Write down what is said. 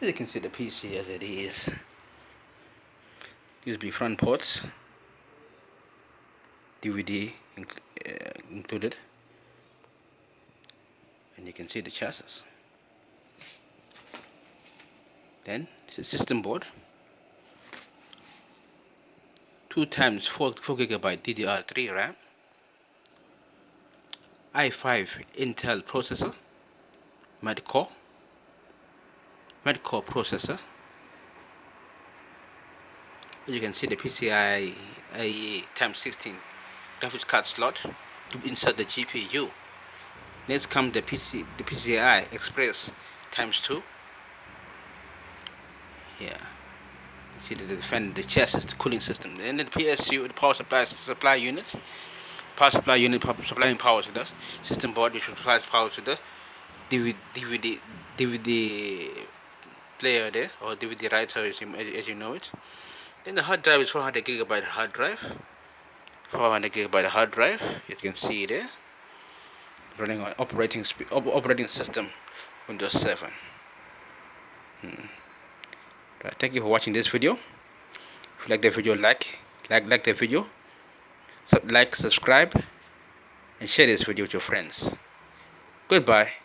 As you can see the PC as it is. USB front ports, DVD included, and you can see the chassis. Then it's a system board, 2 times 4GB DDR3 RAM, i5 Intel processor, mid-core processor. As you can see the PCIe times 16 graphics card slot to insert the GPU. Next comes the PCI Express times 2. Yeah. See the chassis, the cooling system, and then the PSU, the power supply unit, supplying power to the system board, which supplies power to the DVD player there, or DVD writer as you know it. Then the hard drive is 400GB hard drive. 400GB hard drive. You can see there, running on operating system Windows 7. Right, thank you for watching this video. If you like the video, like the video, subscribe, and share this video with your friends. Goodbye.